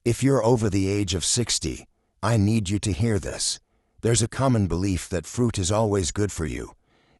If you're over the age of 60, I need you to hear this. There's a common belief that fruit is always good for you.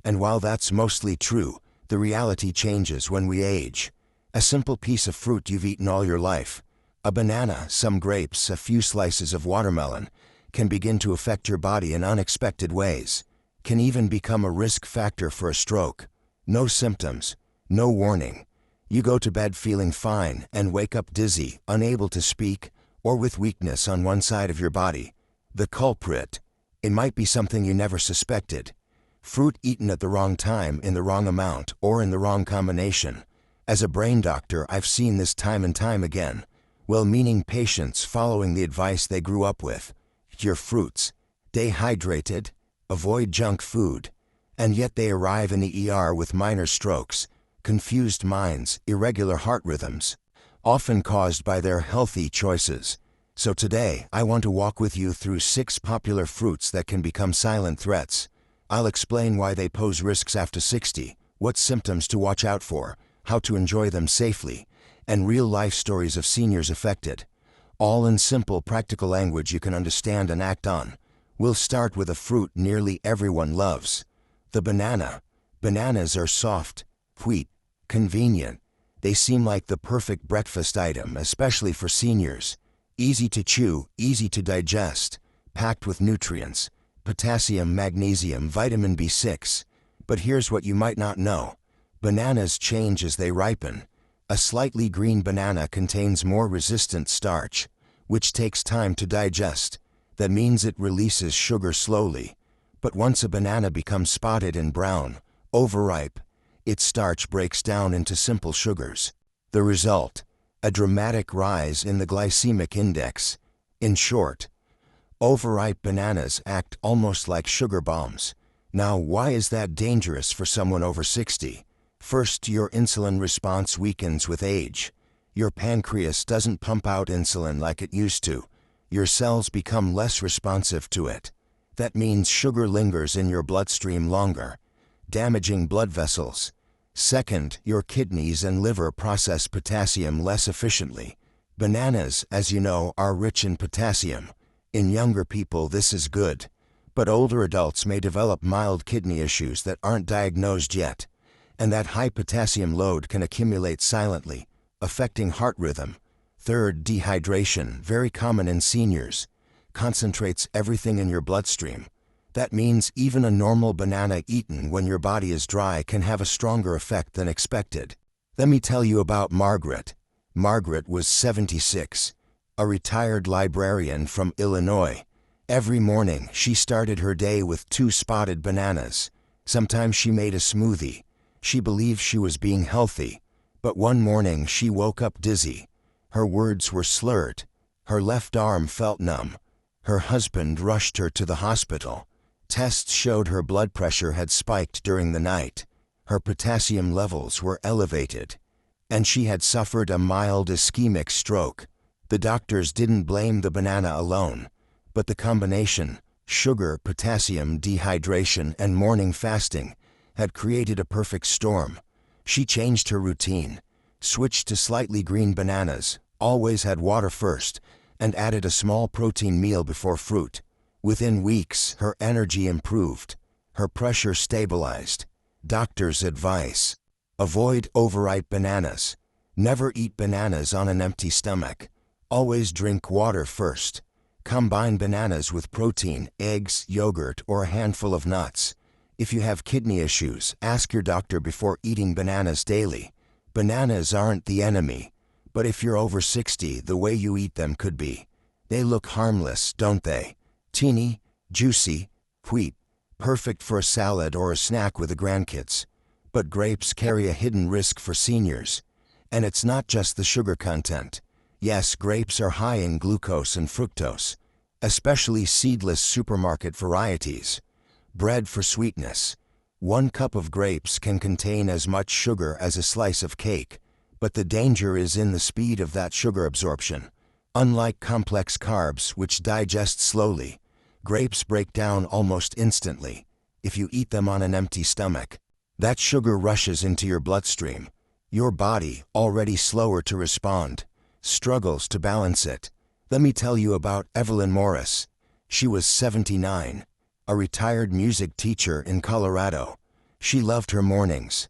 And while that's mostly true, the reality changes when we age. A simple piece of fruit you've eaten all your life, a banana, some grapes, a few slices of watermelon, can begin to affect your body in unexpected ways, can even become a risk factor for a stroke. No symptoms, no warning. You go to bed feeling fine and wake up dizzy, unable to speak, or with weakness on one side of your body. The culprit? It might be something you never suspected. Fruit eaten at the wrong time, in the wrong amount, or in the wrong combination. As a brain doctor, I've seen this time and time again. Well-meaning patients following the advice they grew up with. Your fruits. Stay hydrated. Avoid junk food. And yet they arrive in the ER with minor strokes, confused minds, irregular heart rhythms, often caused by their healthy choices. So today, I want to walk with you through 6 popular fruits that can become silent threats. I'll explain why they pose risks after 60, what symptoms to watch out for, how to enjoy them safely, and real-life stories of seniors affected. All in simple, practical language you can understand and act on. We'll start with a fruit nearly everyone loves. The banana. Bananas are soft, sweet, convenient. They seem like the perfect breakfast item, especially for seniors. Easy to chew, easy to digest, packed with nutrients, potassium, magnesium, vitamin B6. But here's what you might not know. Bananas change as they ripen. A slightly green banana contains more resistant starch, which takes time to digest. That means it releases sugar slowly. But once a banana becomes spotted and brown, overripe, its starch breaks down into simple sugars. The result? A dramatic rise in the glycemic index. In short, overripe bananas act almost like sugar bombs. Now, why is that dangerous for someone over 60? First, your insulin response weakens with age. Your pancreas doesn't pump out insulin like it used to. Your cells become less responsive to it. That means sugar lingers in your bloodstream longer, damaging blood vessels. Second, your kidneys and liver process potassium less efficiently. Bananas, as you know, are rich in potassium. In younger people, this is good. But older adults may develop mild kidney issues that aren't diagnosed yet. And that high potassium load can accumulate silently, affecting heart rhythm. Third, dehydration, very common in seniors, concentrates everything in your bloodstream. That means even a normal banana eaten when your body is dry can have a stronger effect than expected. Let me tell you about Margaret. Margaret was 76, a retired librarian from Illinois. Every morning, she started her day with 2 spotted bananas. Sometimes she made a smoothie. She believed she was being healthy, but one morning she woke up dizzy. Her words were slurred. Her left arm felt numb. Her husband rushed her to the hospital. Tests showed her blood pressure had spiked during the night. Her potassium levels were elevated, and she had suffered a mild ischemic stroke. The doctors didn't blame the banana alone, but the combination, sugar, potassium, dehydration, and morning fasting, had created a perfect storm. She changed her routine, switched to slightly green bananas, always had water first, and added a small protein meal before fruit. Within weeks, her energy improved. Her pressure stabilized. Doctor's advice: avoid overripe bananas. Never eat bananas on an empty stomach. Always drink water first. Combine bananas with protein, eggs, yogurt, or a handful of nuts. If you have kidney issues, ask your doctor before eating bananas daily. Bananas aren't the enemy, but if you're over 60, the way you eat them could be. They look harmless, don't they? Teeny, juicy, sweet, perfect for a salad or a snack with the grandkids. But grapes carry a hidden risk for seniors. And it's not just the sugar content. Yes, grapes are high in glucose and fructose, especially seedless supermarket varieties. Bred for sweetness. 1 cup of grapes can contain as much sugar as a slice of cake, but the danger is in the speed of that sugar absorption. Unlike complex carbs, which digest slowly, grapes break down almost instantly if you eat them on an empty stomach. That sugar rushes into your bloodstream. Your body, already slower to respond, struggles to balance it. Let me tell you about Evelyn Morris. She was 79, a retired music teacher in Colorado. She loved her mornings.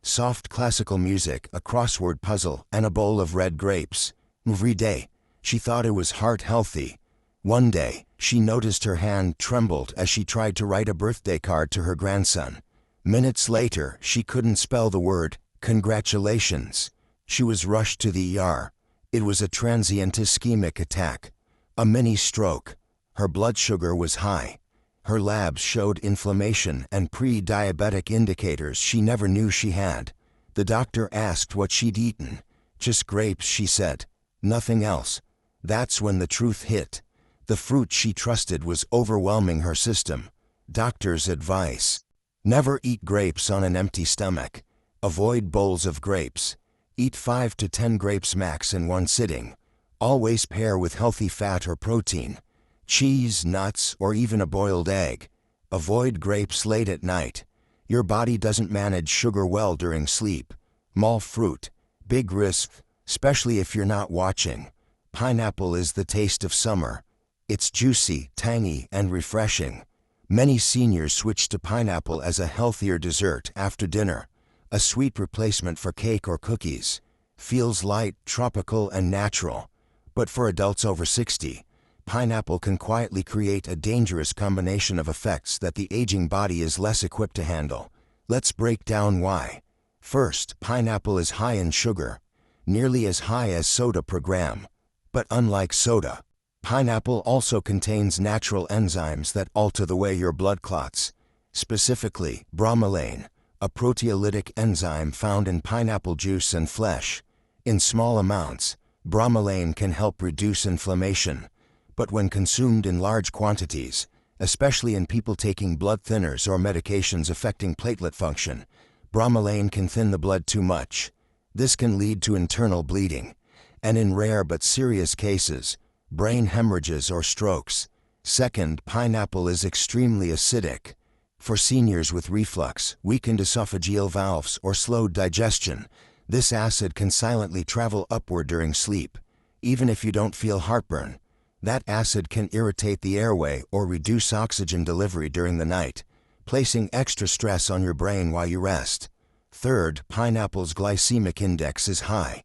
Soft classical music, a crossword puzzle, and a bowl of red grapes. Every day, she thought it was heart-healthy. One day, she noticed her hand trembled as she tried to write a birthday card to her grandson. Minutes later, she couldn't spell the word, "Congratulations." She was rushed to the ER. It was a transient ischemic attack, a mini stroke. Her blood sugar was high. Her labs showed inflammation and pre-diabetic indicators she never knew she had. The doctor asked what she'd eaten. "Just grapes," she said. "Nothing else." That's when the truth hit. The fruit she trusted was overwhelming her system. Doctor's advice: never eat grapes on an empty stomach. Avoid bowls of grapes. Eat 5 to 10 grapes max in one sitting. Always pair with healthy fat or protein. Cheese, nuts, or even a boiled egg. Avoid grapes late at night. Your body doesn't manage sugar well during sleep. Mall fruit. Big risk, especially if you're not watching. Pineapple is the taste of summer. It's juicy, tangy, and refreshing. Many seniors switch to pineapple as a healthier dessert after dinner, a sweet replacement for cake or cookies. Feels light, tropical, and natural. But for adults over 60, pineapple can quietly create a dangerous combination of effects that the aging body is less equipped to handle. Let's break down why. First, pineapple is high in sugar, nearly as high as soda per gram. But unlike soda, pineapple also contains natural enzymes that alter the way your blood clots. Specifically, bromelain, a proteolytic enzyme found in pineapple juice and flesh. In small amounts, bromelain can help reduce inflammation, but when consumed in large quantities, especially in people taking blood thinners or medications affecting platelet function, bromelain can thin the blood too much. This can lead to internal bleeding, and in rare but serious cases, brain hemorrhages or strokes. Second, pineapple is extremely acidic. For seniors with reflux, weakened esophageal valves, or slowed digestion, this acid can silently travel upward during sleep. Even if you don't feel heartburn, that acid can irritate the airway or reduce oxygen delivery during the night, placing extra stress on your brain while you rest. Third, pineapple's glycemic index is high.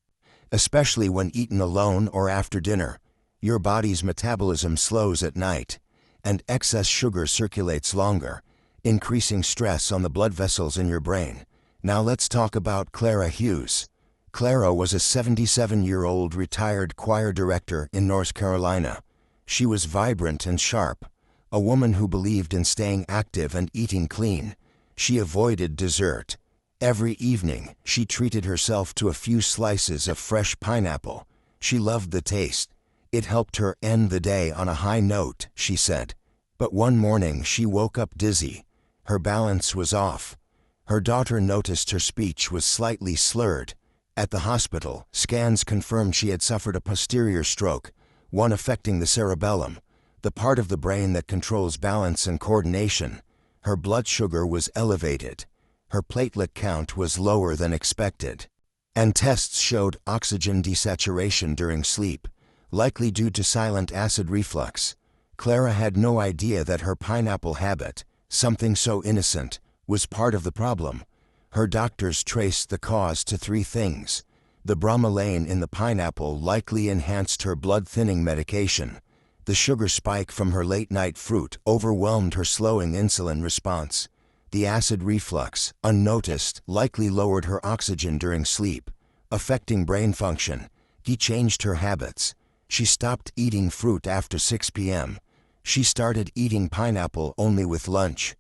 Especially when eaten alone or after dinner, your body's metabolism slows at night, and excess sugar circulates longer, increasing stress on the blood vessels in your brain. Now let's talk about Clara Hughes. Clara was a 77-year-old retired choir director in North Carolina. She was vibrant and sharp, a woman who believed in staying active and eating clean. She avoided dessert. Every evening, she treated herself to a few slices of fresh pineapple. She loved the taste. It helped her end the day on a high note, she said. But one morning she woke up dizzy. Her balance was off. Her daughter noticed her speech was slightly slurred. At the hospital, scans confirmed she had suffered a posterior stroke, one affecting the cerebellum, the part of the brain that controls balance and coordination. Her blood sugar was elevated. Her platelet count was lower than expected, and tests showed oxygen desaturation during sleep, likely due to silent acid reflux. Clara had no idea that her pineapple habit, something so innocent, was part of the problem. Her doctors traced the cause to 3 things. The bromelain in the pineapple likely enhanced her blood-thinning medication. The sugar spike from her late-night fruit overwhelmed her slowing insulin response. The acid reflux, unnoticed, likely lowered her oxygen during sleep, affecting brain function. He changed her habits. She stopped eating fruit after 6 p.m. She started eating pineapple only with lunch,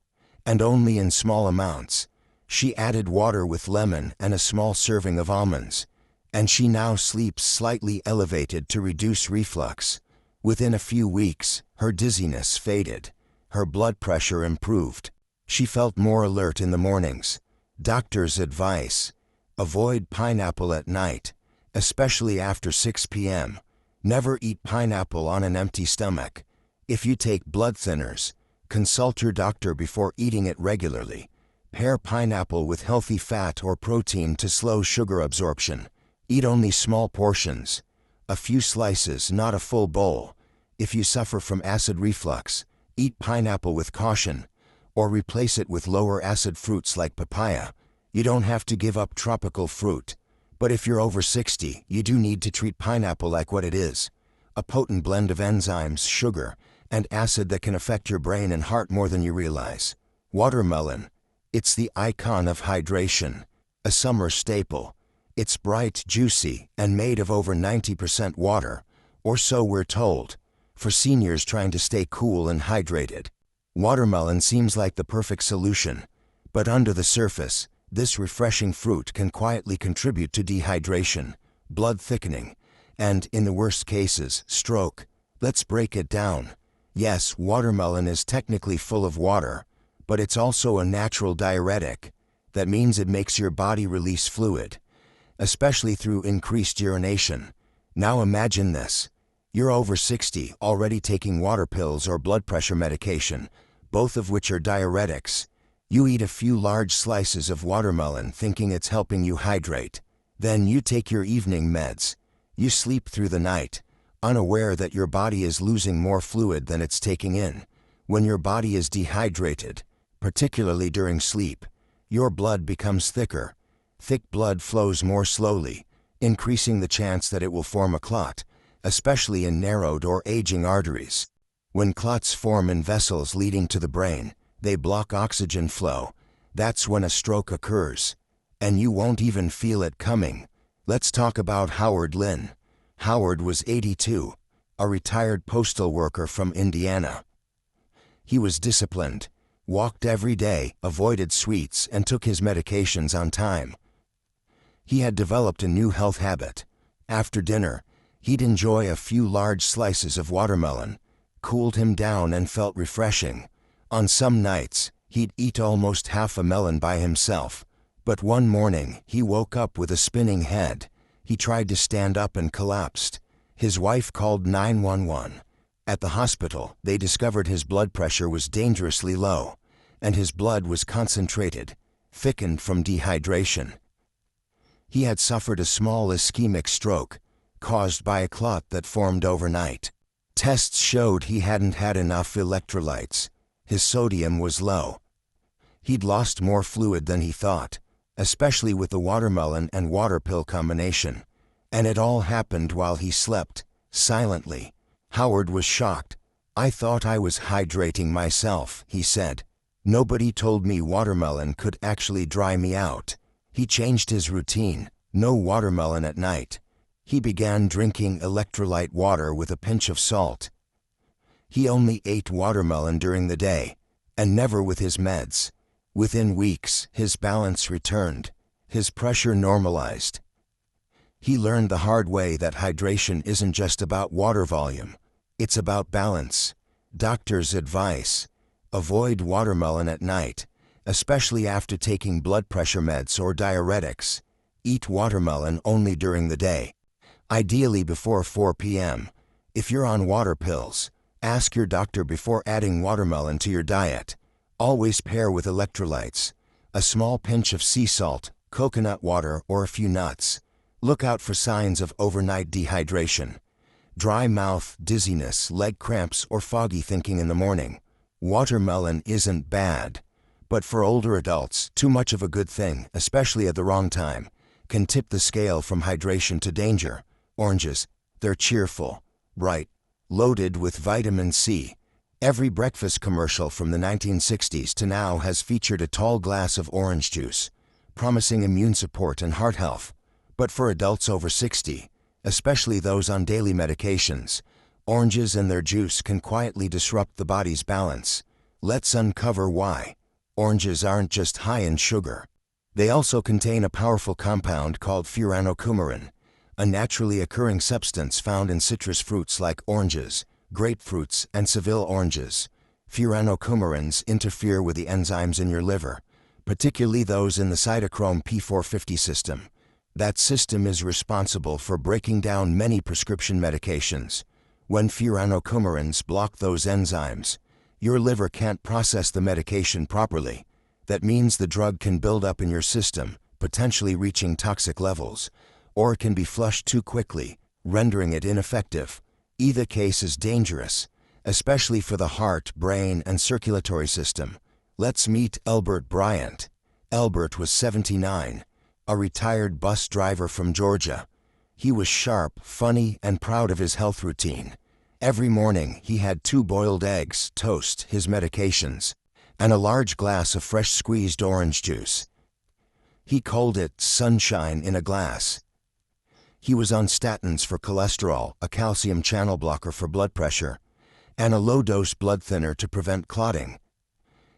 and only in small amounts. She added water with lemon and a small serving of almonds, and she now sleeps slightly elevated to reduce reflux. Within a few weeks, her dizziness faded. Her blood pressure improved. She felt more alert in the mornings. Doctor's advice: avoid pineapple at night, especially after 6 p.m. Never eat pineapple on an empty stomach. If you take blood thinners, consult your doctor before eating it regularly. Pair pineapple with healthy fat or protein to slow sugar absorption. Eat only small portions. A few slices, not a full bowl. If you suffer from acid reflux, eat pineapple with caution, or replace it with lower acid fruits like papaya. You don't have to give up tropical fruit. But if you're over 60, you do need to treat pineapple like what it is: a potent blend of enzymes, sugar, and acid that can affect your brain and heart more than you realize. Watermelon. It's the icon of hydration, a summer staple. It's bright, juicy, and made of over 90% water, or so we're told, for seniors trying to stay cool and hydrated. Watermelon seems like the perfect solution, but under the surface, this refreshing fruit can quietly contribute to dehydration, blood thickening, and, in the worst cases, stroke. Let's break it down. Yes, watermelon is technically full of water, but it's also a natural diuretic. That means it makes your body release fluid, especially through increased urination. Now imagine this. You're over 60, already taking water pills or blood pressure medication, both of which are diuretics. You eat a few large slices of watermelon thinking it's helping you hydrate. Then you take your evening meds. You sleep through the night, unaware that your body is losing more fluid than it's taking in. When your body is dehydrated, particularly during sleep, your blood becomes thicker. Thick blood flows more slowly, increasing the chance that it will form a clot, especially in narrowed or aging arteries. When clots form in vessels leading to the brain, they block oxygen flow. That's when a stroke occurs. And you won't even feel it coming. Let's talk about Howard Lynn. Howard was 82, a retired postal worker from Indiana. He was disciplined, walked every day, avoided sweets, and took his medications on time. He had developed a new health habit. After dinner, he'd enjoy a few large slices of watermelon. Cooled him down and felt refreshing. On some nights, he'd eat almost half a melon by himself. But one morning, he woke up with a spinning head. He tried to stand up and collapsed. His wife called 911. At the hospital, they discovered his blood pressure was dangerously low, and his blood was concentrated, thickened from dehydration. He had suffered a small ischemic stroke, caused by a clot that formed overnight. Tests showed he hadn't had enough electrolytes. His sodium was low. He'd lost more fluid than he thought, especially with the watermelon and water pill combination. And it all happened while he slept, silently. Howard was shocked. "I thought I was hydrating myself," he said. "Nobody told me watermelon could actually dry me out." He changed his routine. No watermelon at night. He began drinking electrolyte water with a pinch of salt. He only ate watermelon during the day, and never with his meds. Within weeks, his balance returned. His pressure normalized. He learned the hard way that hydration isn't just about water volume. It's about balance. Doctor's advice: avoid watermelon at night, especially after taking blood pressure meds or diuretics. Eat watermelon only during the day, ideally before 4 p.m. If you're on water pills, ask your doctor before adding watermelon to your diet. Always pair with electrolytes, a small pinch of sea salt, coconut water, or a few nuts. Look out for signs of overnight dehydration: dry mouth, dizziness, leg cramps, or foggy thinking in the morning. Watermelon isn't bad, but for older adults, too much of a good thing, especially at the wrong time, can tip the scale from hydration to danger. Oranges. They're cheerful, bright, loaded with vitamin C. Every breakfast commercial from the 1960s to now has featured a tall glass of orange juice, promising immune support and heart health. But for adults over 60, especially those on daily medications, oranges and their juice can quietly disrupt the body's balance. Let's uncover why. Oranges aren't just high in sugar. They also contain a powerful compound called furanocoumarin, a naturally occurring substance found in citrus fruits like oranges, grapefruits, and Seville oranges. Furanocoumarins interfere with the enzymes in your liver, particularly those in the cytochrome P450 system. That system is responsible for breaking down many prescription medications. When furanocoumarins block those enzymes, your liver can't process the medication properly. That means the drug can build up in your system, potentially reaching toxic levels, or it can be flushed too quickly, rendering it ineffective. Either case is dangerous, especially for the heart, brain, and circulatory system. Let's meet Elbert Bryant. Elbert was 79, a retired bus driver from Georgia. He was sharp, funny, and proud of his health routine. Every morning, he had 2 boiled eggs, toast, his medications, and a large glass of fresh squeezed orange juice. He called it sunshine in a glass. He was on statins for cholesterol, a calcium channel blocker for blood pressure, and a low-dose blood thinner to prevent clotting.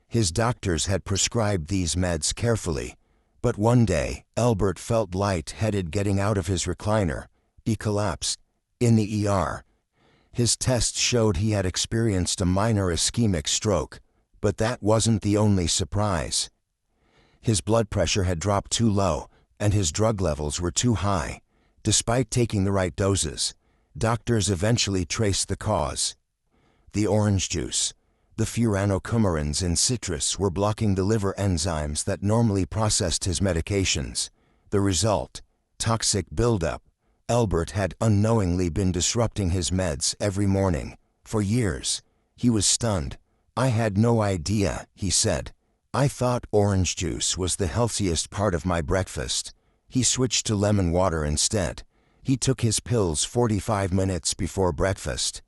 His doctors had prescribed these meds carefully, but one day, Elbert felt light-headed getting out of his recliner. He collapsed in the ER. His tests showed he had experienced a minor ischemic stroke, but that wasn't the only surprise. His blood pressure had dropped too low, and his drug levels were too high. Despite taking the right doses, doctors eventually traced the cause. The orange juice. The furanocoumarins in citrus were blocking the liver enzymes that normally processed his medications. The result? Toxic buildup. Elbert had unknowingly been disrupting his meds every morning. For years. He was stunned. "I had no idea," he said. "I thought orange juice was the healthiest part of my breakfast." He switched to lemon water instead. He took his pills 45 minutes before breakfast.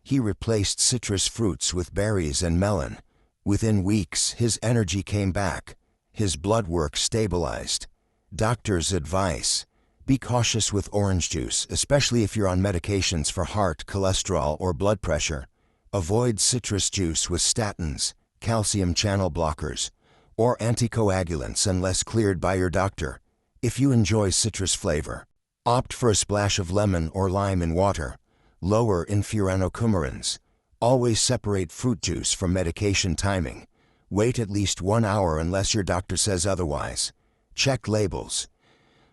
He replaced citrus fruits with berries and melon. Within weeks, his energy came back. His blood work stabilized. Doctor's advice: be cautious with orange juice, especially if you're on medications for heart, cholesterol, or blood pressure. Avoid citrus juice with statins, calcium channel blockers, or anticoagulants unless cleared by your doctor. If you enjoy citrus flavor, opt for a splash of lemon or lime in water. Lower in furanocoumarins. Always separate fruit juice from medication timing. Wait at least 1 hour unless your doctor says otherwise. Check labels.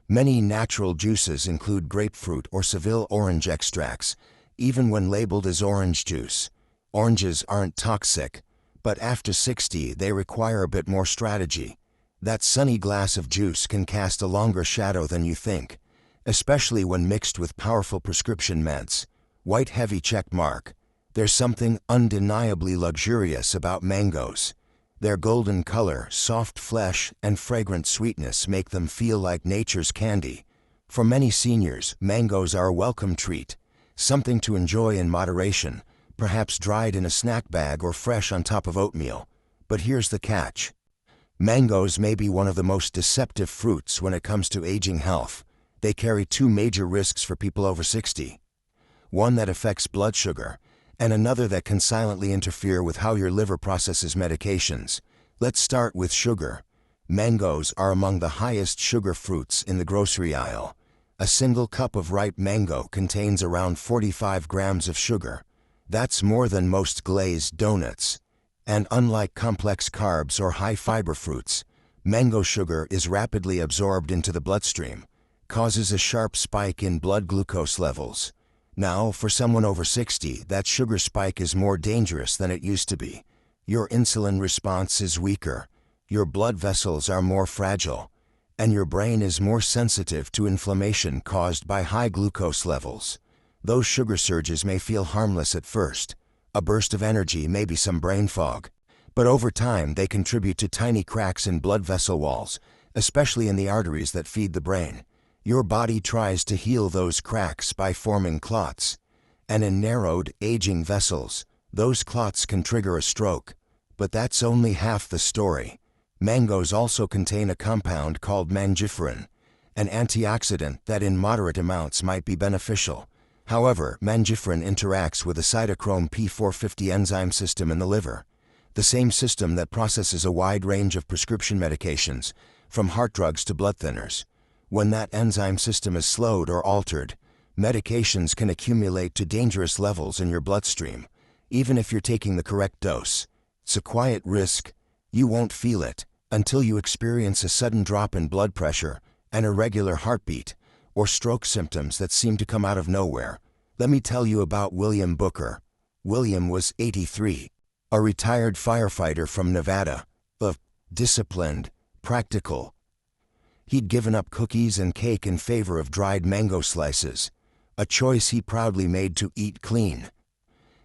Many natural juices include grapefruit or Seville orange extracts, even when labeled as orange juice. Oranges aren't toxic, but after 60 they require a bit more strategy. That sunny glass of juice can cast a longer shadow than you think, especially when mixed with powerful prescription meds. White heavy check mark. There's something undeniably luxurious about mangoes. Their golden color, soft flesh, and fragrant sweetness make them feel like nature's candy. For many seniors, mangoes are a welcome treat, something to enjoy in moderation, perhaps dried in a snack bag or fresh on top of oatmeal. But here's the catch. Mangoes may be one of the most deceptive fruits when it comes to aging health. They carry 2 major risks for people over 60. One that affects blood sugar, and another that can silently interfere with how your liver processes medications. Let's start with sugar. Mangoes are among the highest sugar fruits in the grocery aisle. A single cup of ripe mango contains around 45 grams of sugar. That's more than most glazed donuts. And unlike complex carbs or high-fiber fruits, mango sugar is rapidly absorbed into the bloodstream, causes a sharp spike in blood glucose levels. Now, for someone over 60, that sugar spike is more dangerous than it used to be. Your insulin response is weaker, your blood vessels are more fragile, and your brain is more sensitive to inflammation caused by high glucose levels. Those sugar surges may feel harmless at first. A burst of energy, maybe some brain fog. But over time, they contribute to tiny cracks in blood vessel walls, especially in the arteries that feed the brain. Your body tries to heal those cracks by forming clots. And in narrowed, aging vessels, those clots can trigger a stroke. But that's only half the story. Mangoes also contain a compound called mangiferin, an antioxidant that in moderate amounts might be beneficial. However, mangiferin interacts with the cytochrome P450 enzyme system in the liver, the same system that processes a wide range of prescription medications, from heart drugs to blood thinners. When that enzyme system is slowed or altered, medications can accumulate to dangerous levels in your bloodstream, even if you're taking the correct dose. It's a quiet risk. You won't feel it until you experience a sudden drop in blood pressure, an irregular heartbeat, or stroke symptoms that seem to come out of nowhere. Let me tell you about William Booker. William was 83, a retired firefighter from Nevada, disciplined, practical. He'd given up cookies and cake in favor of dried mango slices. a choice he proudly made to eat clean.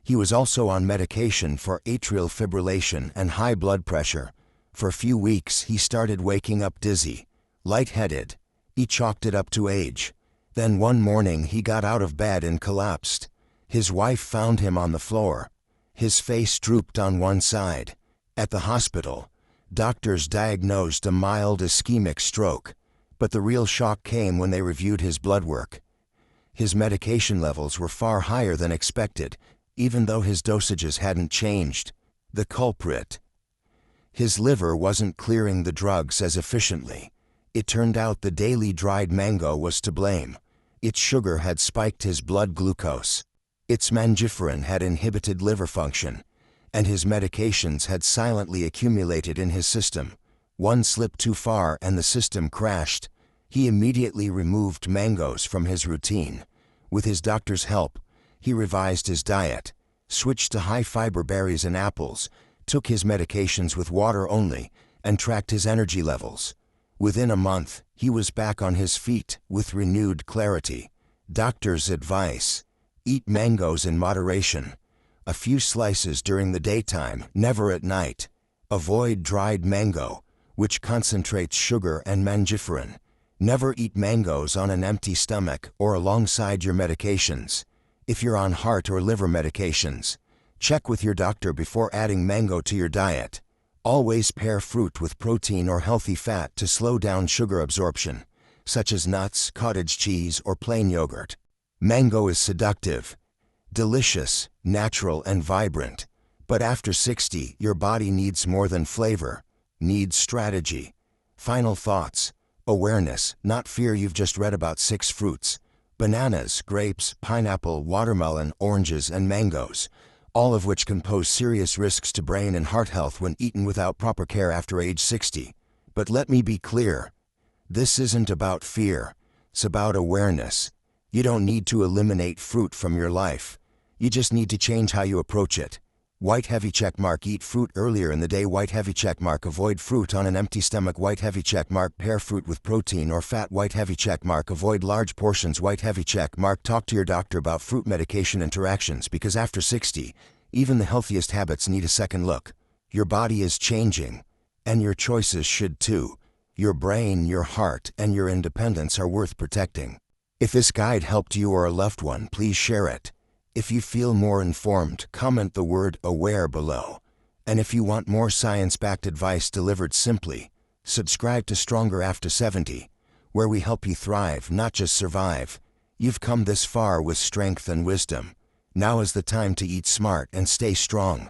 He was also on medication for atrial fibrillation and high blood pressure. For a few weeks he started waking up dizzy, lightheaded. He chalked it up to age. Then one morning he got out of bed and collapsed. His wife found him on the floor. His face drooped on one side. At the hospital, doctors diagnosed a mild ischemic stroke, but the real shock came when they reviewed his blood work. His medication levels were far higher than expected, even though his dosages hadn't changed. The culprit: his liver wasn't clearing the drugs as efficiently. It turned out the daily dried mango was to blame. Its sugar had spiked his blood glucose. Its mangiferin had inhibited liver function, and his medications had silently accumulated in his system. One slip too far and the system crashed. He immediately removed mangoes from his routine. With his doctor's help, he revised his diet, switched to high-fiber berries and apples, took his medications with water only, and tracked his energy levels. Within a month, he was back on his feet with renewed clarity. Doctor's advice: eat mangoes in moderation. A few slices during the daytime, never at night. Avoid dried mango, which concentrates sugar and mangiferin. Never eat mangoes on an empty stomach or alongside your medications. If you're on heart or liver medications, check with your doctor before adding mango to your diet. Always pair fruit with protein or healthy fat to slow down sugar absorption, such as nuts, cottage cheese, or plain yogurt. Mango is seductive, delicious, natural, and vibrant. But after 60, your body needs more than flavor, needs strategy. Final thoughts: awareness, not fear. You've just read about 6 fruits: bananas, grapes, pineapple, watermelon, oranges, and mangoes, all of which can pose serious risks to brain and heart health when eaten without proper care after age 60. But let me be clear, this isn't about fear, it's about awareness. You don't need to eliminate fruit from your life. You just need to change how you approach it. White heavy checkmark: eat fruit earlier in the day. White heavy checkmark: avoid fruit on an empty stomach. White heavy checkmark: pair fruit with protein or fat. White heavy checkmark: avoid large portions. White heavy checkmark: talk to your doctor about fruit medication interactions, because after 60, even the healthiest habits need a second look. Your body is changing, and your choices should too. Your brain, your heart, and your independence are worth protecting. If this guide helped you or a loved one, please share it. If you feel more informed, comment the word AWARE below. And if you want more science-backed advice delivered simply, subscribe to Stronger After 70, where we help you thrive, not just survive. You've come this far with strength and wisdom. Now is the time to eat smart and stay strong.